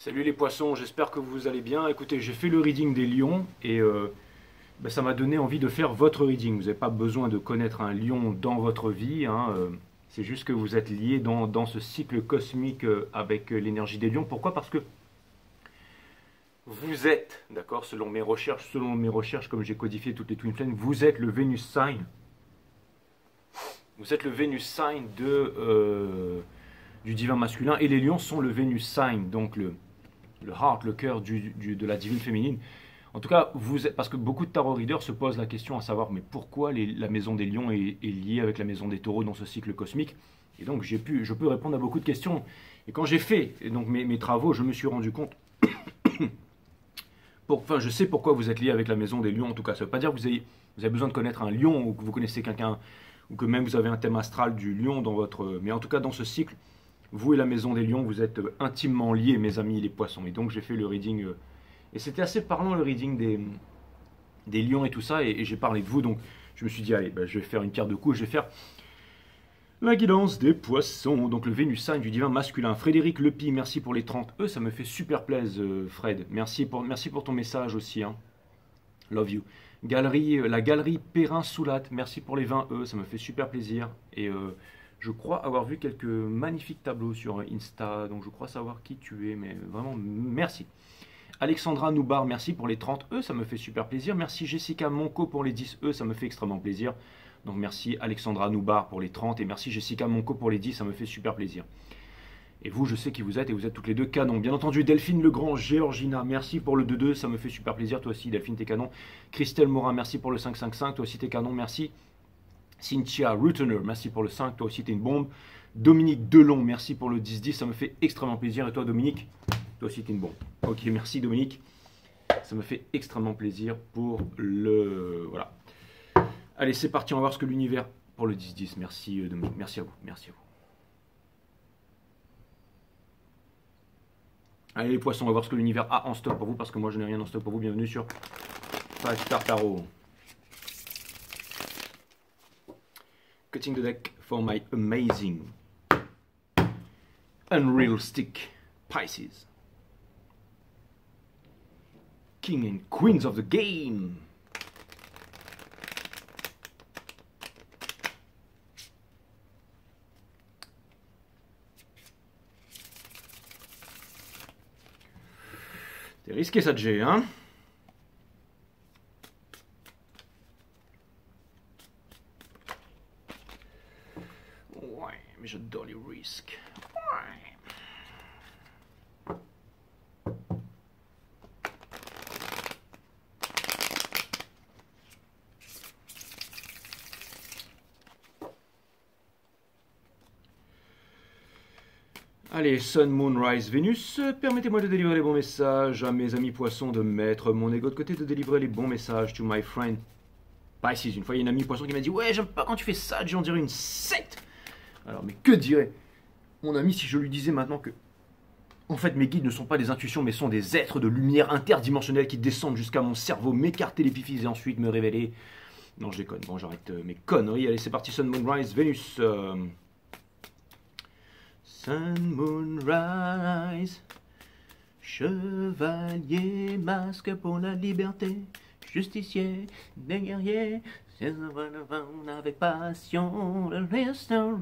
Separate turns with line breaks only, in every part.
Salut les poissons, j'espère que vous allez bien. Écoutez, j'ai fait le reading des lions et ça m'a donné envie de faire votre reading. Vous n'avez pas besoin de connaître un lion dans votre vie, hein, c'est juste que vous êtes lié dans ce cycle cosmique avec l'énergie des lions. Pourquoi? Parce que vous êtes, d'accord, selon mes recherches, comme j'ai codifié toutes les Twin Flames, vous êtes le Venus Sign. Vous êtes le Venus Sign du divin masculin et les lions sont le Venus Sign, donc le heart, le cœur de la divine féminine. En tout cas, parce que beaucoup de tarot readers se posent la question à savoir mais pourquoi la maison des lions est liée avec la maison des taureaux dans ce cycle cosmique. Et donc je peux répondre à beaucoup de questions. Et quand j'ai fait donc mes travaux, je me suis rendu compte, je sais pourquoi vous êtes lié avec la maison des lions en tout cas. Ça ne veut pas dire que vous avez besoin de connaître un lion ou que vous connaissez quelqu'un ou que même vous avez un thème astral du lion dans votre... Mais en tout cas dans ce cycle, vous et la maison des lions, vous êtes intimement liés, mes amis les poissons. Et donc j'ai fait le reading, et c'était assez parlant le reading des lions et tout ça, et j'ai parlé de vous, donc je me suis dit, allez, je vais faire une pierre de coups, je vais faire la guidance des poissons, donc le Vénus Sign du divin masculin. Frédéric Lepi, merci pour les 30 E, ça me fait super plaisir, Fred. Merci pour ton message aussi, hein. Love you. La galerie Perrin-Soulat, merci pour les 20 E, ça me fait super plaisir. Et je crois avoir vu quelques magnifiques tableaux sur Insta, donc je crois savoir qui tu es, mais vraiment merci. Alexandra Noubar, merci pour les 30 E, ça me fait super plaisir. Merci Jessica Monco pour les 10 E, ça me fait extrêmement plaisir. Donc merci Alexandra Noubar pour les 30 et merci Jessica Monco pour les 10, ça me fait super plaisir. Et vous, je sais qui vous êtes et vous êtes toutes les deux canon. Bien entendu, Delphine Legrand, Géorgina, merci pour le 2-2, ça me fait super plaisir. Toi aussi, Delphine, t'es canon. Christelle Morin, merci pour le 5-5-5, toi aussi t'es canon, merci. Cynthia Rutener, merci pour le 5, toi aussi t'es une bombe. Dominique Delon, merci pour le 10-10, ça me fait extrêmement plaisir. Et toi Dominique, toi aussi t'es une bombe. Ok, merci Dominique, ça me fait extrêmement plaisir pour le... Voilà. Allez, c'est parti, on va voir ce que l'univers... Pour le 10-10, merci Dominique, merci à vous, merci à vous. Allez les poissons, on va voir ce que l'univers a en stock pour vous, parce que moi je n'ai rien en stock pour vous. Bienvenue sur 5 Star Tarot. Cutting the deck for my amazing, unrealistic Pisces. King and Queens of the Game. C'est risqué ça de G, hein? Ouais, mais j'adore les risques. Ouais. Allez, Sun, Moon, Rise, Vénus, permettez-moi de délivrer les bons messages à mes amis poissons, de mettre mon ego de côté, de délivrer les bons messages to my friend Pisces. Une fois, il y a une amie poisson qui m'a dit « Ouais, j'aime pas quand tu fais ça, on dirait une secte !» Alors, mais que dirait mon ami si je lui disais maintenant que, en fait, mes guides ne sont pas des intuitions, mais sont des êtres de lumière interdimensionnelle qui descendent jusqu'à mon cerveau, m'écarter l'épiphyse et ensuite me révéler. Non, je déconne. Bon, j'arrête mes conneries. Allez, c'est parti, Sun, Moon, Rise, Vénus. Sun, Moon, Rise, chevalier, masque pour la liberté, justicier, des guerriers, avec passion, le restauration,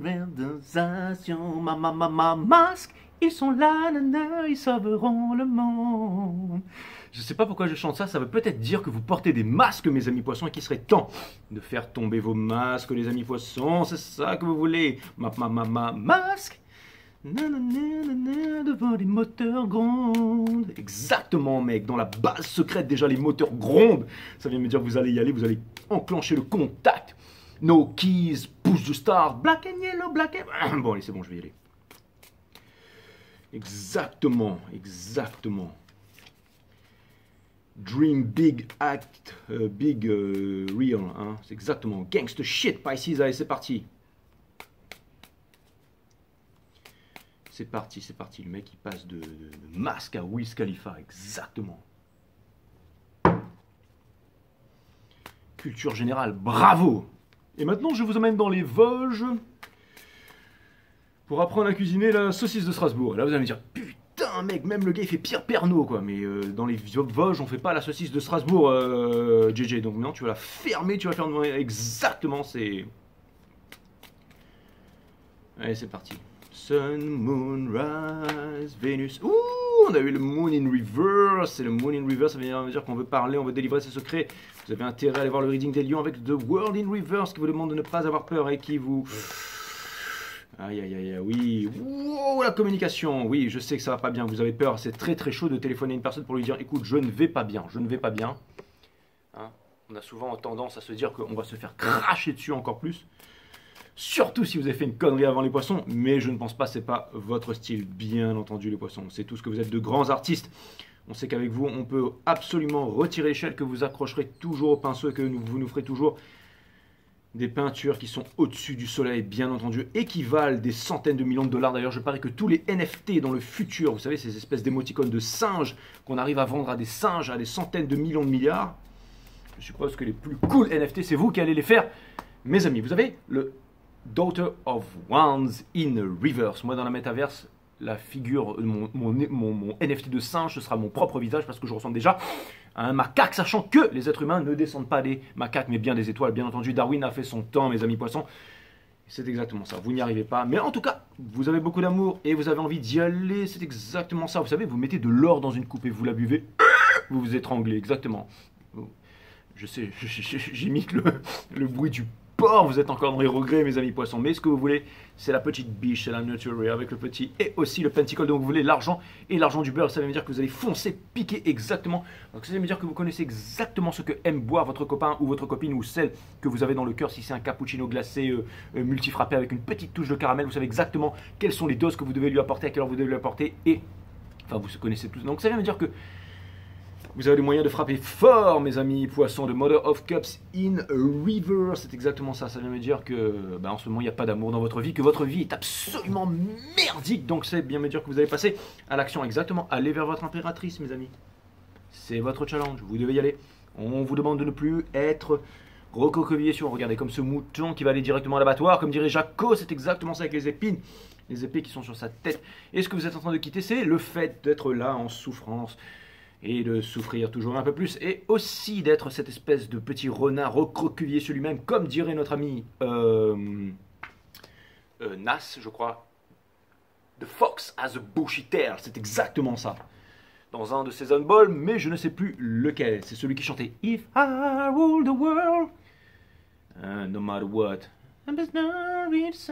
masque, ils sont là, nana, ils sauveront le monde. Je sais pas pourquoi je chante ça, ça veut peut-être dire que vous portez des masques, mes amis poissons, et qu'il serait temps de faire tomber vos masques, les amis poissons, c'est ça que vous voulez, masque. Devant les moteurs grondent. Exactement, mec, dans la base secrète déjà les moteurs grondent. Ça vient me dire vous allez y aller, vous allez enclencher le contact. No keys, push the start, black and yellow, black and... Bon allez, c'est bon, je vais y aller. Exactement, exactement. Dream big, act big, real, hein. C'est exactement. Gangsta shit, Pisces, allez, c'est parti. C'est parti, le mec il passe de masque à Wiz Khalifa, exactement. Culture générale, bravo. Et maintenant je vous emmène dans les Vosges pour apprendre à cuisiner la saucisse de Strasbourg. Et là vous allez me dire, putain, un mec, même le gars il fait pire Pernod quoi, mais dans les Vosges on fait pas la saucisse de Strasbourg, JJ, donc non tu vas la fermer, tu vas faire exactement, c'est... Allez c'est parti. Sun, Moon, Rise, Vénus, ouh on a eu le Moon in Reverse, et le Moon in Reverse ça veut dire qu'on veut parler, on veut délivrer ses secrets, vous avez intérêt à aller voir le reading des lions avec The World in Reverse qui vous demande de ne pas avoir peur et qui vous... Aïe aïe aïe, oui, wow, la communication, oui, je sais que ça va pas bien, vous avez peur, c'est très très chaud de téléphoner à une personne pour lui dire, écoute, je ne vais pas bien, je ne vais pas bien. Hein, on a souvent tendance à se dire qu'on va se faire cracher dessus encore plus, surtout si vous avez fait une connerie avant les poissons, mais je ne pense pas, c'est pas votre style, bien entendu les poissons, c'est tout ce que vous êtes de grands artistes. On sait qu'avec vous, on peut absolument retirer l'échelle, que vous accrocherez toujours au pinceau et que vous nous ferez toujours... Des peintures qui sont au-dessus du soleil, bien entendu, équivalent des centaines de millions de dollars. D'ailleurs, je parie que tous les NFT dans le futur, vous savez, ces espèces d'émoticônes de singes qu'on arrive à vendre à des singes à des centaines de millions de milliards, je suppose que les plus cool NFT, c'est vous qui allez les faire. Mes amis, vous avez le Daughter of Wands in Reverse. Moi, dans la métaverse, la figure, mon NFT de singe, ce sera mon propre visage parce que je ressemble déjà à un macaque, sachant que les êtres humains ne descendent pas des macaques, mais bien des étoiles. Bien entendu, Darwin a fait son temps, mes amis poissons. C'est exactement ça, vous n'y arrivez pas. Mais en tout cas, vous avez beaucoup d'amour et vous avez envie d'y aller, c'est exactement ça. Vous savez, vous mettez de l'or dans une coupe et vous la buvez, vous vous étranglez, exactement. Je sais, j'imite le bruit du porc, vous êtes encore dans les regrets, mes amis poissons. Mais ce que vous voulez, c'est la petite biche, c'est la nature avec le petit et aussi le pentacle. Donc vous voulez l'argent et l'argent du beurre. Ça veut dire que vous allez foncer, piquer exactement. Donc ça veut dire que vous connaissez exactement ce que aime boire votre copain ou votre copine ou celle que vous avez dans le cœur. Si c'est un cappuccino glacé multifrappé avec une petite touche de caramel, vous savez exactement quelles sont les doses que vous devez lui apporter, à quelle heure vous devez lui apporter. Et enfin, vous connaissez tous. Donc ça veut dire que vous avez les moyens de frapper fort, mes amis poissons, de Mother of Cups in Reverse. C'est exactement ça. Ça vient me dire que en ce moment, il n'y a pas d'amour dans votre vie, que votre vie est absolument merdique. Donc, c'est bien me dire que vous allez passer à l'action. Exactement. Allez vers votre impératrice, mes amis. C'est votre challenge. Vous devez y aller. On vous demande de ne plus être recroquevillé sur. Regardez, comme ce mouton qui va aller directement à l'abattoir. Comme dirait Jaco, c'est exactement ça avec les épines. Les épées qui sont sur sa tête. Et ce que vous êtes en train de quitter, c'est le fait d'être là en souffrance. Et de souffrir toujours un peu plus, et aussi d'être cette espèce de petit renard recroquevillé sur lui-même, comme dirait notre ami Nas, je crois. The fox has a bushy tail, c'est exactement ça. Dans un de ses unballs, mais je ne sais plus lequel. C'est celui qui chantait If I rule the world, no matter what.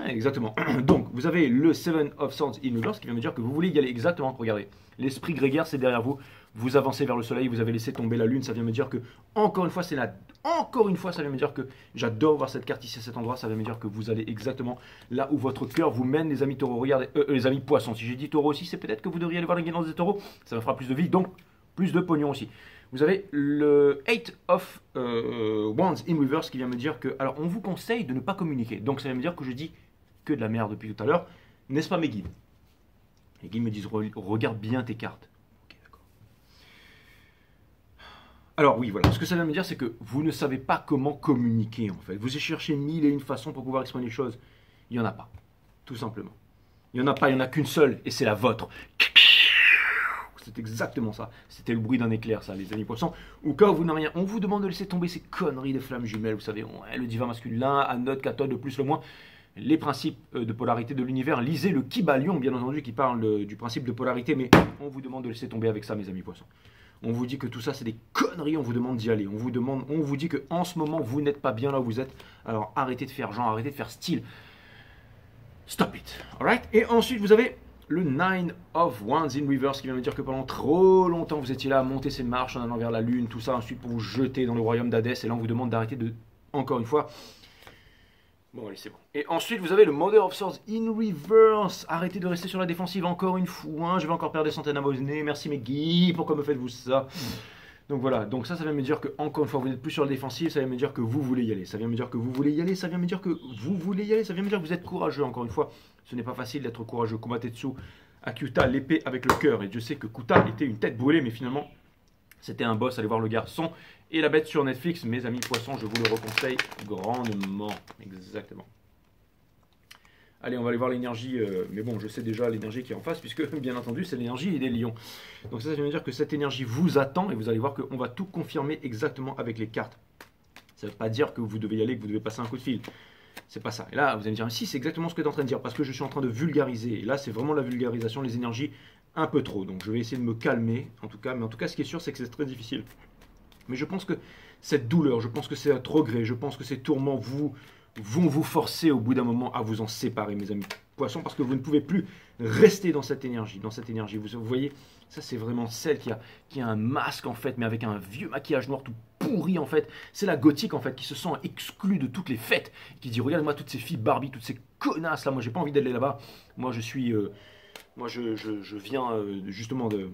Exactement. Donc, vous avez le Seven of Swords in Reverse qui vient me dire que vous voulez y aller. Exactement. Regardez, l'esprit grégaire, c'est derrière vous. Vous avancez vers le soleil, vous avez laissé tomber la lune. Ça vient me dire que, encore une fois, c'est là. Encore une fois, ça vient me dire que j'adore voir cette carte ici à cet endroit. Ça vient me dire que vous allez exactement là où votre cœur vous mène, les amis taureaux. Regardez, les amis poissons. Si j'ai dit taureau aussi, c'est peut-être que vous devriez aller voir les guidances des taureaux. Ça me fera plus de vie, donc plus de pognon aussi. Vous avez le 8 of Wands in Reverse qui vient me dire que, alors on vous conseille de ne pas communiquer. Donc ça vient me dire que je dis que de la merde depuis tout à l'heure. N'est-ce pas mes guides? Les guides me disent regarde bien tes cartes. Ok, d'accord. Alors oui, voilà. Ce que ça vient me dire, c'est que vous ne savez pas comment communiquer en fait. Vous cherchez mille et une façons pour pouvoir exprimer les choses. Il n'y en a pas. Tout simplement. Il n'y en a pas, il n'y en a qu'une seule et c'est la vôtre. C'est exactement ça. C'était le bruit d'un éclair, ça, les amis poissons. Ou quand vous n'avez rien, on vous demande de laisser tomber ces conneries de flammes jumelles. Vous savez, le divin masculin, anode, cathode, le plus, le moins. Les principes de polarité de l'univers. Lisez le Kybalion, bien entendu, qui parle du principe de polarité. Mais on vous demande de laisser tomber avec ça, mes amis poissons. On vous dit que tout ça, c'est des conneries. On vous demande d'y aller. On vous dit que en ce moment, vous n'êtes pas bien là où vous êtes. Alors arrêtez de faire genre, arrêtez de faire style. Stop it. Alright. Et ensuite, vous avez le 9 of Wands in Reverse qui vient me dire que pendant trop longtemps vous étiez là à monter ces marches en allant vers la lune, tout ça ensuite pour vous jeter dans le royaume d'Hadès, et là on vous demande d'arrêter de, encore une fois, bon allez c'est bon. Et ensuite vous avez le Mother of Swords in Reverse, arrêtez de rester sur la défensive encore une fois, je vais encore perdre des centaines d'abonnés, merci mes guides, pourquoi me faites-vous ça? Donc voilà, donc ça vient me dire que encore une fois vous n'êtes plus sur la défensive, ça vient me dire que vous voulez y aller, ça vient me dire que vous voulez y aller, ça vient me dire que vous voulez y aller, ça vient me dire que vous êtes courageux encore une fois. Ce n'est pas facile d'être courageux. Kumatetsu à Kyuta, l'épée avec le cœur. Et je sais que Kuta était une tête brûlée, mais finalement c'était un boss. Allez voir le garçon et la bête sur Netflix, mes amis poissons, je vous le reconseille grandement. Exactement. Allez, on va aller voir l'énergie, mais bon, je sais déjà l'énergie qui est en face, puisque bien entendu, c'est l'énergie des lions. Donc ça veut dire que cette énergie vous attend, et vous allez voir qu'on va tout confirmer exactement avec les cartes. Ça ne veut pas dire que vous devez y aller, que vous devez passer un coup de fil. C'est pas ça. Et là, vous allez me dire, si, c'est exactement ce que tu es en train de dire, parce que je suis en train de vulgariser. Et là, c'est vraiment la vulgarisation, les énergies, un peu trop. Donc je vais essayer de me calmer, en tout cas. Mais en tout cas, ce qui est sûr, c'est que c'est très difficile. Mais je pense que cette douleur, je pense que c'est un regret, je pense que ces tourments vont vous forcer au bout d'un moment à vous en séparer, mes amis poissons, parce que vous ne pouvez plus rester dans cette énergie. Vous voyez, ça c'est vraiment celle qui a un masque en fait, mais avec un vieux maquillage noir tout pourri en fait. C'est la gothique en fait, qui se sent exclue de toutes les fêtes, qui dit regarde-moi toutes ces filles Barbie, toutes ces connasses là, moi j'ai pas envie d'aller là-bas. Moi je suis, je viens justement de...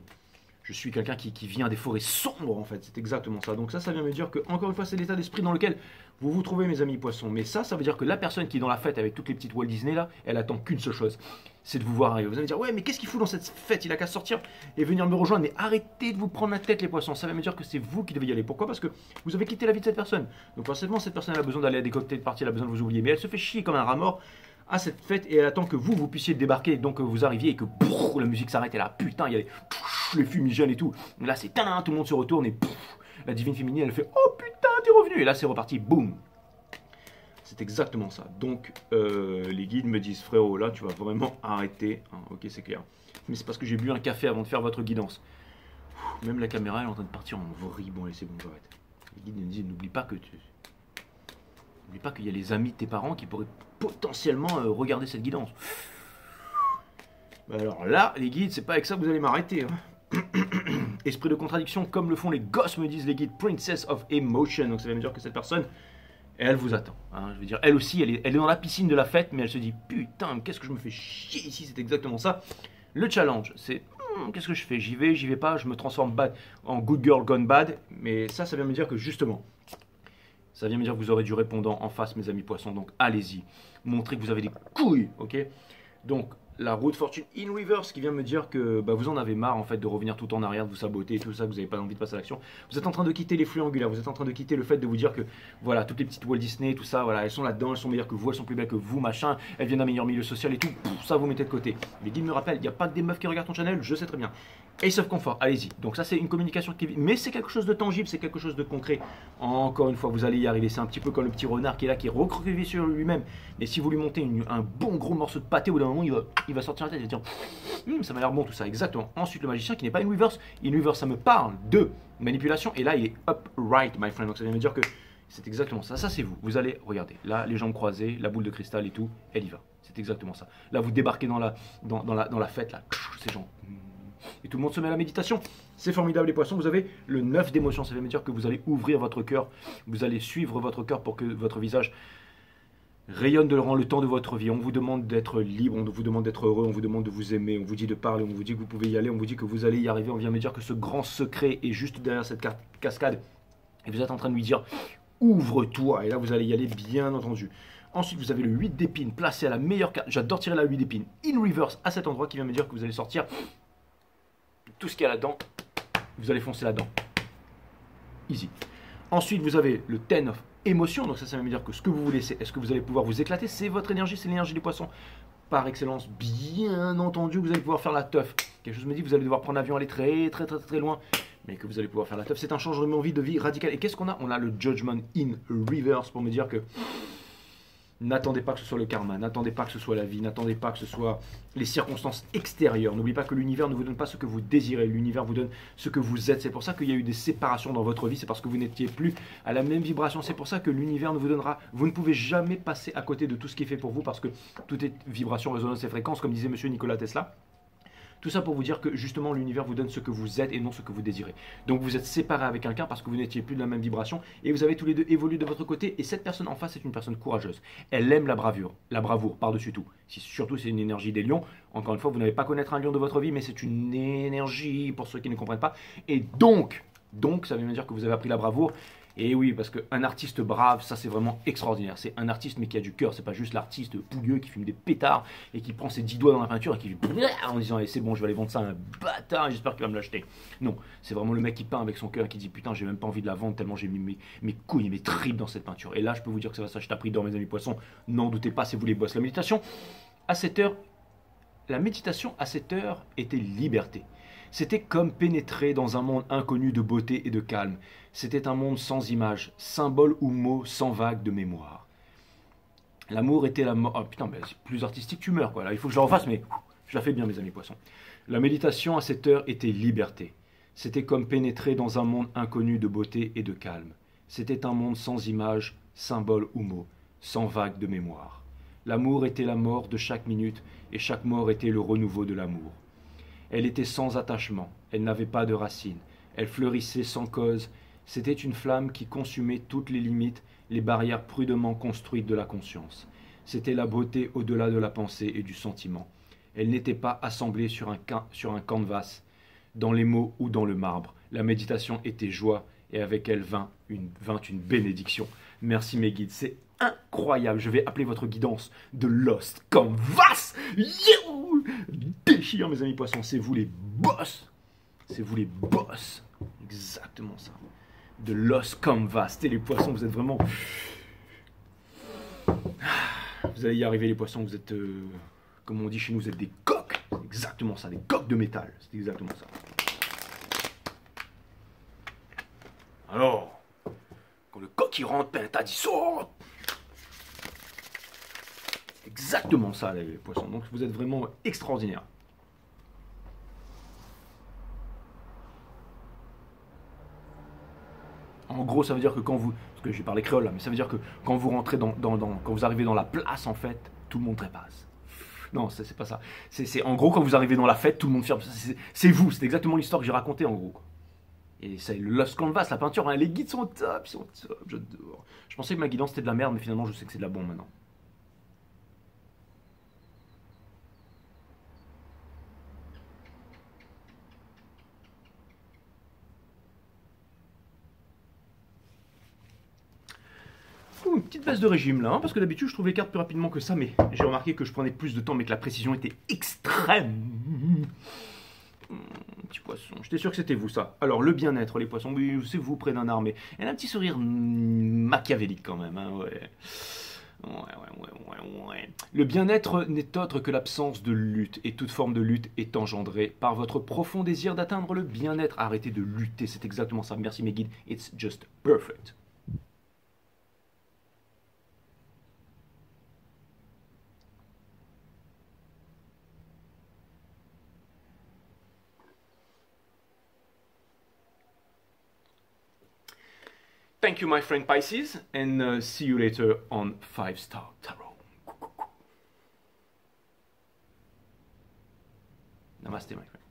Je suis quelqu'un qui vient des forêts sombres, en fait. C'est exactement ça. Donc ça vient me dire que, encore une fois, c'est l'état d'esprit dans lequel vous vous trouvez, mes amis poissons. Mais ça veut dire que la personne qui est dans la fête avec toutes les petites Walt Disney, là, elle attend qu'une seule chose. C'est de vous voir arriver. Vous allez me dire, ouais, mais qu'est-ce qu'il fout dans cette fête? Il a qu'à sortir et venir me rejoindre. Mais arrêtez de vous prendre la tête, les poissons. Ça veut me dire que c'est vous qui devez y aller. Pourquoi? Parce que vous avez quitté la vie de cette personne. Donc forcément, cette personne elle a besoin d'aller à des cocktails parties, elle a besoin de vous oublier. Mais elle se fait chier comme un rat mort à cette fête et elle attend que vous puissiez débarquer, donc que vous arriviez et que la musique s'arrête et là, putain, il y a les fumigènes et tout. Et là, c'est tadam, tout le monde se retourne et la divine féminine, elle fait oh putain, t'es revenu. Et là, c'est reparti, boum. C'est exactement ça. Donc, les guides me disent frérot, là, tu vas vraiment arrêter. Hein, ok, c'est clair. Mais c'est parce que j'ai bu un café avant de faire votre guidance. Même la caméra, elle est en train de partir en vrille. Bon, allez, c'est bon, j'arrête. Les guides me disent n'oublie pas qu'il y a les amis de tes parents qui pourraient potentiellement regarder cette guidance. Alors là, les guides, c'est pas avec ça que vous allez m'arrêter. Hein. Esprit de contradiction, comme le font les gosses, me disent les guides. Princess of Emotion. Donc ça veut dire que cette personne, elle vous attend. Hein. Je veux dire, elle aussi, elle est dans la piscine de la fête, mais elle se dit putain, qu'est-ce que je me fais chier ici. C'est exactement ça. Le challenge, c'est qu'est-ce que je fais? J'y vais pas, je me transforme en good girl gone bad. Mais ça vient me dire que justement, ça vient me dire que vous aurez du répondant en face, mes amis poissons. Donc allez-y, montrez que vous avez des couilles, ok? Donc la roue de fortune in reverse qui vient me dire que vous en avez marre en fait de revenir tout en arrière, de vous saboter et tout ça, que vous n'avez pas envie de passer à l'action. Vous êtes en train de quitter les flux angulaires, vous êtes en train de quitter le fait de vous dire que voilà, toutes les petites Walt Disney, tout ça, voilà, elles sont là-dedans, elles sont meilleures que vous, elles sont plus belles que vous, machin, elles viennent d'un meilleur milieu social et tout, ça vous mettez de côté. Les guides me rappellent, il n'y a pas que des meufs qui regardent ton channel, je sais très bien. Ace of Comfort, allez-y. Donc ça c'est une communication qui est... Mais c'est quelque chose de tangible, c'est quelque chose de concret. Encore une fois, vous allez y arriver. C'est un petit peu comme le petit renard qui est là, qui est recroquevillé sur lui-même. Et si vous lui montez un bon gros morceau de pâté, au bout d'un moment, il va sortir la tête et dire ça m'a l'air bon tout ça, exactement. Ensuite, le magicien qui n'est pas in reverse. In reverse, ça me parle de manipulation. Et là, il est upright, my friend. Donc ça vient me dire que c'est exactement ça. Ça, c'est vous. Vous allez, regardez, là, les jambes croisées, la boule de cristal et tout, elle y va. C'est exactement ça. Là, vous débarquez dans la fête, là, ces gens... Et tout le monde se met à la méditation. C'est formidable les poissons. Vous avez le 9 d'émotion. Ça veut me dire que vous allez ouvrir votre cœur. Vous allez suivre votre cœur pour que votre visage rayonne durant le temps de votre vie. On vous demande d'être libre, on vous demande d'être heureux, on vous demande de vous aimer, on vous dit de parler, on vous dit que vous pouvez y aller, on vous dit que vous allez y arriver. On vient me dire que ce grand secret est juste derrière cette cascade. Et vous êtes en train de lui dire ouvre-toi. Et là vous allez y aller bien entendu. Ensuite, vous avez le 8 d'épines placé à la meilleure carte. J'adore tirer la 8 d'épines in reverse à cet endroit qui vient me dire que vous allez sortir tout ce qu'il y a là-dedans, vous allez foncer là-dedans. Easy. Ensuite, vous avez le 10 of émotion. Donc ça veut dire que ce que vous voulez, c'est est-ce que vous allez pouvoir vous éclater? C'est votre énergie, c'est l'énergie des poissons. Par excellence, bien entendu, vous allez pouvoir faire la teuf. Quelque chose me dit que vous allez devoir prendre l'avion, aller très loin, mais que vous allez pouvoir faire la teuf. C'est un changement de vie radical. Et qu'est-ce qu'on a? On a le judgment in reverse pour me dire que n'attendez pas que ce soit le karma, n'attendez pas que ce soit la vie, n'attendez pas que ce soit les circonstances extérieures. N'oubliez pas que l'univers ne vous donne pas ce que vous désirez, l'univers vous donne ce que vous êtes. C'est pour ça qu'il y a eu des séparations dans votre vie, c'est parce que vous n'étiez plus à la même vibration. C'est pour ça que l'univers ne vous donnera, vous ne pouvez jamais passer à côté de tout ce qui est fait pour vous, parce que tout est vibration, résonance et fréquence, comme disait monsieur Nikola Tesla. Tout ça pour vous dire que justement l'univers vous donne ce que vous êtes et non ce que vous désirez. Donc vous êtes séparés avec quelqu'un parce que vous n'étiez plus de la même vibration et vous avez tous les deux évolué de votre côté. Et cette personne en face est une personne courageuse. Elle aime la bravoure par-dessus tout. Surtout c'est une énergie des lions. Encore une fois, vous n'avez pas connaître un lion de votre vie, mais c'est une énergie pour ceux qui ne comprennent pas. Et donc ça veut dire que vous avez appris la bravoure. Et oui, parce qu'un artiste brave, ça c'est vraiment extraordinaire. C'est un artiste mais qui a du cœur, c'est pas juste l'artiste pouilleux qui fume des pétards et qui prend ses 10 doigts dans la peinture et qui en disant c'est bon, je vais aller vendre ça à un bâtard, j'espère qu'il va me l'acheter. Non, c'est vraiment le mec qui peint avec son cœur et qui dit putain, j'ai même pas envie de la vendre tellement j'ai mis mes couilles et mes tripes dans cette peinture. Et là, je peux vous dire que ça va s'acheter à prix d'or, mes amis poissons. N'en doutez pas, c'est vous les boss. La méditation, À cette heure, la méditation à cette heure était liberté. C'était comme pénétrer dans un monde inconnu de beauté et de calme. C'était un monde sans images, symboles ou mots, sans vagues de mémoire. L'amour était la mort. Oh putain, ben, c'est plus artistique, tu meurs quoi. Là, il faut que je la refasse, mais je la fais bien, mes amis poissons. La méditation à cette heure était liberté. C'était comme pénétrer dans un monde inconnu de beauté et de calme. C'était un monde sans images, symboles ou mots, sans vagues de mémoire. L'amour était la mort de chaque minute, et chaque mort était le renouveau de l'amour. Elle était sans attachement, elle n'avait pas de racines, elle fleurissait sans cause. C'était une flamme qui consumait toutes les limites, les barrières prudemment construites de la conscience. C'était la beauté au-delà de la pensée et du sentiment. Elle n'était pas assemblée sur un canvas, dans les mots ou dans le marbre. La méditation était joie, et avec elle vint une bénédiction. Merci mes guides, c'est incroyable. Je vais appeler votre guidance de Lost Canvas. Yo, déchire mes amis poissons, c'est vous les boss. C'est vous les boss. Exactement ça. De Lost Canvas. C'était les poissons, vous êtes vraiment... Vous allez y arriver les poissons, vous êtes... comme on dit chez nous, vous êtes des coqs. C'est exactement ça, des coqs de métal. C'est exactement ça. Alors, quand le coq il rentre, ben t'as dit saute. Exactement ça les poissons. Donc vous êtes vraiment extraordinaires. En gros, ça veut dire que quand vous... Parce que j'ai parlé créole là, mais ça veut dire que quand vous rentrez quand vous arrivez dans la place, en fait, tout le monde trépasse. Non, c'est pas ça. En gros, quand vous arrivez dans la fête, tout le monde ferme. C'est vous, c'est exactement l'histoire que j'ai racontée en gros. Et c'est le Lost Canvas, la peinture, hein, les guides sont top, j'adore. Je pensais que ma guidance c'était de la merde, mais finalement je sais que c'est de la bombe maintenant. Ouh, une petite baisse de régime là, hein, parce que d'habitude je trouve les cartes plus rapidement que ça, mais j'ai remarqué que je prenais plus de temps, mais que la précision était extrême. Petit poisson, j'étais sûr que c'était vous ça. Alors le bien-être les poissons, oui c'est vous près d'un armé. Elle a un petit sourire machiavélique quand même, hein, ouais. Ouais. Le bien-être n'est autre que l'absence de lutte, et toute forme de lutte est engendrée par votre profond désir d'atteindre le bien-être. Arrêtez de lutter, c'est exactement ça. Merci mes guides, it's just perfect. Thank you, my friend Pisces, and see you later on 5-Star Tarot. Namaste, my friend.